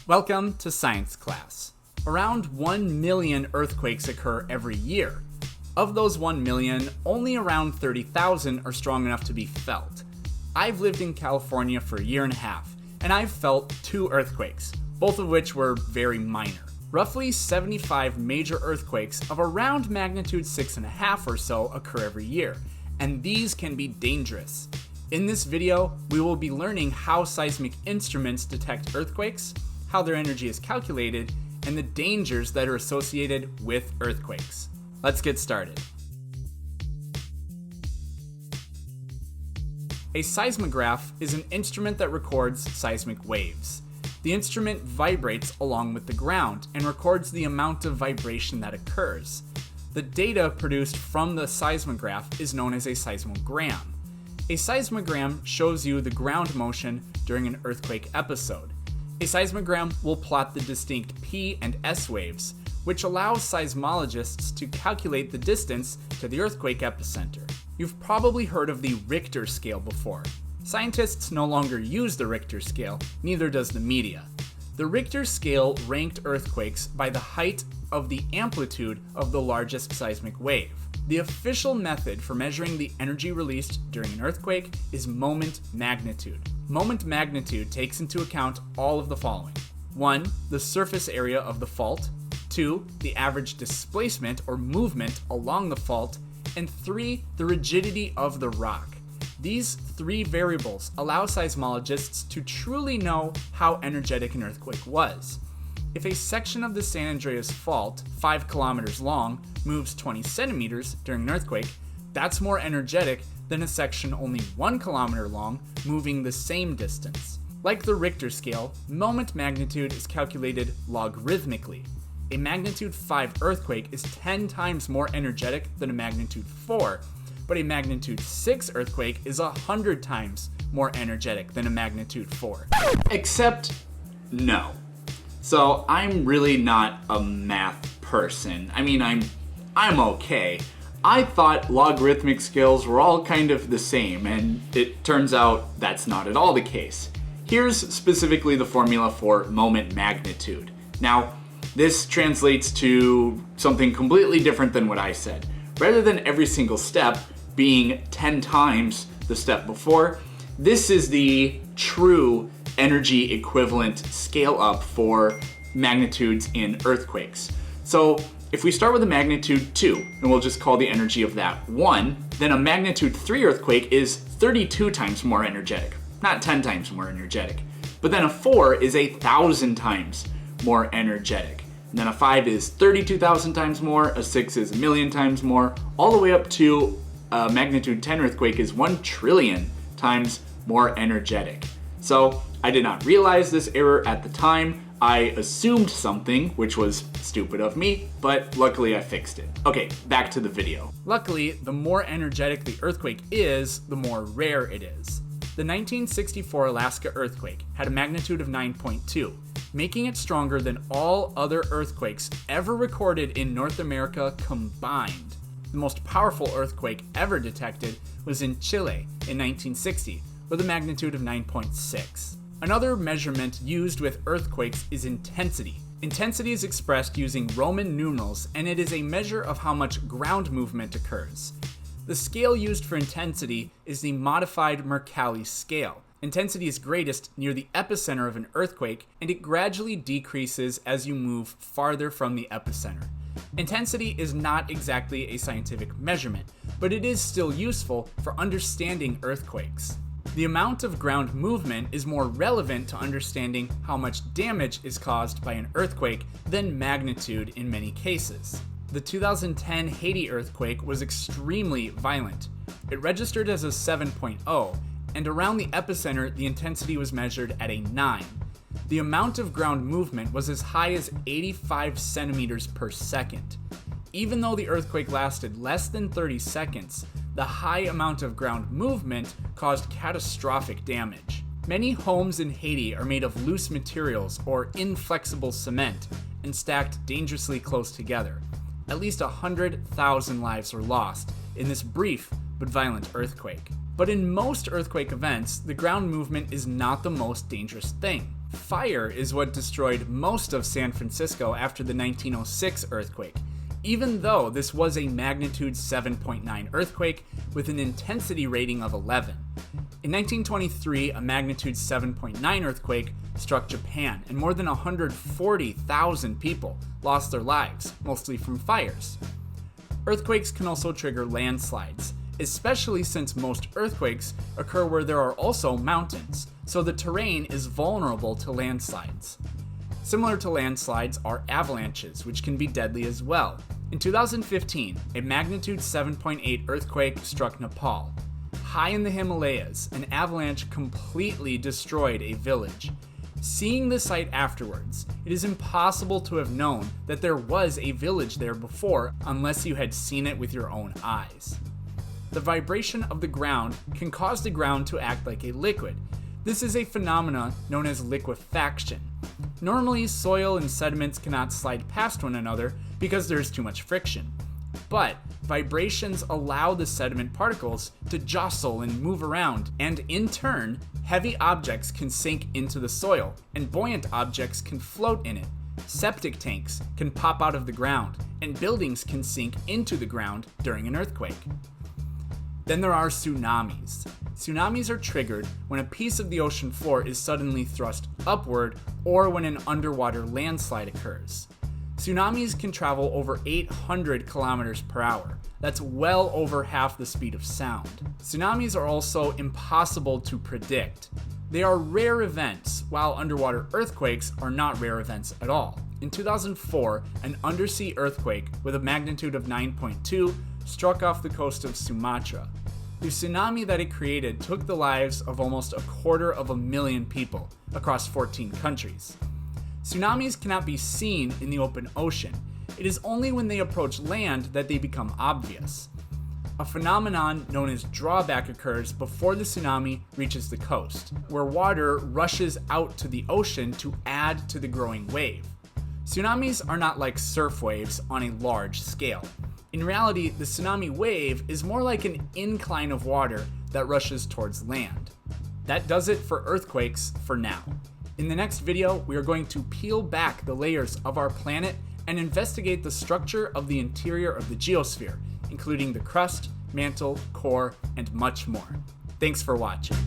Welcome to science class. Around 1 million earthquakes occur every year. Of those 1 million, only around 30,000 are strong enough to be felt. I've lived in California for a year and a half, and I've felt 2 earthquakes, both of which were very minor. Roughly 75 major earthquakes of around magnitude 6.5 or so occur every year, and these can be dangerous. In this video, we will be learning how seismic instruments detect earthquakes, how their energy is calculated, and the dangers that are associated with earthquakes. Let's get started. A seismograph is an instrument that records seismic waves. The instrument vibrates along with the ground and records the amount of vibration that occurs. The data produced from the seismograph is known as a seismogram. A seismogram shows you the ground motion during an earthquake episode. A seismogram will plot the distinct P and S waves, which allows seismologists to calculate the distance to the earthquake epicenter. You've probably heard of the Richter scale before. Scientists no longer use the Richter scale, neither does the media. The Richter scale ranked earthquakes by the height of the amplitude of the largest seismic wave. The official method for measuring the energy released during an earthquake is moment magnitude. Moment magnitude takes into account all of the following. 1. The surface area of the fault. 2. The average displacement or movement along the fault. And 3. The rigidity of the rock. These 3 variables allow seismologists to truly know how energetic an earthquake was. If a section of the San Andreas Fault, 5 kilometers long, moves 20 centimeters during an earthquake, that's more energetic than a section only 1 kilometer long, moving the same distance. Like the Richter scale, moment magnitude is calculated logarithmically. A magnitude 5 earthquake is 10 times more energetic than a magnitude 4, but a magnitude 6 earthquake is 100 times more energetic than a magnitude 4. Except, no. So I'm really not a math person. I mean, I'm okay. I thought logarithmic scales were all kind of the same, and it turns out that's not at all the case. Here's specifically the formula for moment magnitude. Now, this translates to something completely different than what I said. Rather than every single step being 10 times the step before, this is the true energy equivalent scale up for magnitudes in earthquakes. So if we start with a magnitude 2, and we'll just call the energy of that 1, then a magnitude 3 earthquake is 32 times more energetic, not 10 times more energetic. But then a 4 is 1,000 times more energetic. And then a 5 is 32,000 times more, a 6 is 1,000,000 times more, all the way up to a magnitude 10 earthquake is 1 trillion times more energetic. So I did not realize this error at the time. I assumed something, which was stupid of me, but luckily I fixed it. Okay, back to the video. Luckily, the more energetic the earthquake is, the more rare it is. The 1964 Alaska earthquake had a magnitude of 9.2, making it stronger than all other earthquakes ever recorded in North America combined. The most powerful earthquake ever detected was in Chile in 1960, with a magnitude of 9.6. Another measurement used with earthquakes is intensity. Intensity is expressed using Roman numerals, and it is a measure of how much ground movement occurs. The scale used for intensity is the modified Mercalli scale. Intensity is greatest near the epicenter of an earthquake, and it gradually decreases as you move farther from the epicenter. Intensity is not exactly a scientific measurement, but it is still useful for understanding earthquakes. The amount of ground movement is more relevant to understanding how much damage is caused by an earthquake than magnitude in many cases. The 2010 Haiti earthquake was extremely violent. It registered as a 7.0, and around the epicenter the intensity was measured at a 9. The amount of ground movement was as high as 85 centimeters per second. Even though the earthquake lasted less than 30 seconds, the high amount of ground movement caused catastrophic damage. Many homes in Haiti are made of loose materials or inflexible cement and stacked dangerously close together. At least 100,000 lives were lost in this brief but violent earthquake. But in most earthquake events, the ground movement is not the most dangerous thing. Fire is what destroyed most of San Francisco after the 1906 earthquake, even though this was a magnitude 7.9 earthquake with an intensity rating of 11. In 1923, a magnitude 7.9 earthquake struck Japan, and more than 140,000 people lost their lives, mostly from fires. Earthquakes can also trigger landslides, especially since most earthquakes occur where there are also mountains, so the terrain is vulnerable to landslides. Similar to landslides are avalanches, which can be deadly as well. In 2015, a magnitude 7.8 earthquake struck Nepal. High in the Himalayas, an avalanche completely destroyed a village. Seeing the site afterwards, it is impossible to have known that there was a village there before unless you had seen it with your own eyes. The vibration of the ground can cause the ground to act like a liquid. This is a phenomenon known as liquefaction. Normally, soil and sediments cannot slide past one another because there is too much friction. But vibrations allow the sediment particles to jostle and move around, and in turn, heavy objects can sink into the soil, and buoyant objects can float in it. Septic tanks can pop out of the ground, and buildings can sink into the ground during an earthquake. Then there are tsunamis. Tsunamis are triggered when a piece of the ocean floor is suddenly thrust upward or when an underwater landslide occurs. Tsunamis can travel over 800 kilometers per hour. That's well over half the speed of sound. Tsunamis are also impossible to predict. They are rare events, while underwater earthquakes are not rare events at all. In 2004, an undersea earthquake with a magnitude of 9.2 struck off the coast of Sumatra. The tsunami that it created took the lives of almost 250,000 people across 14 countries. Tsunamis cannot be seen in the open ocean. It is only when they approach land that they become obvious. A phenomenon known as drawback occurs before the tsunami reaches the coast, where water rushes out to the ocean to add to the growing wave. Tsunamis are not like surf waves on a large scale. In reality, the tsunami wave is more like an incline of water that rushes towards land. That does it for earthquakes for now. In the next video, we are going to peel back the layers of our planet and investigate the structure of the interior of the geosphere, including the crust, mantle, core, and much more. Thanks for watching.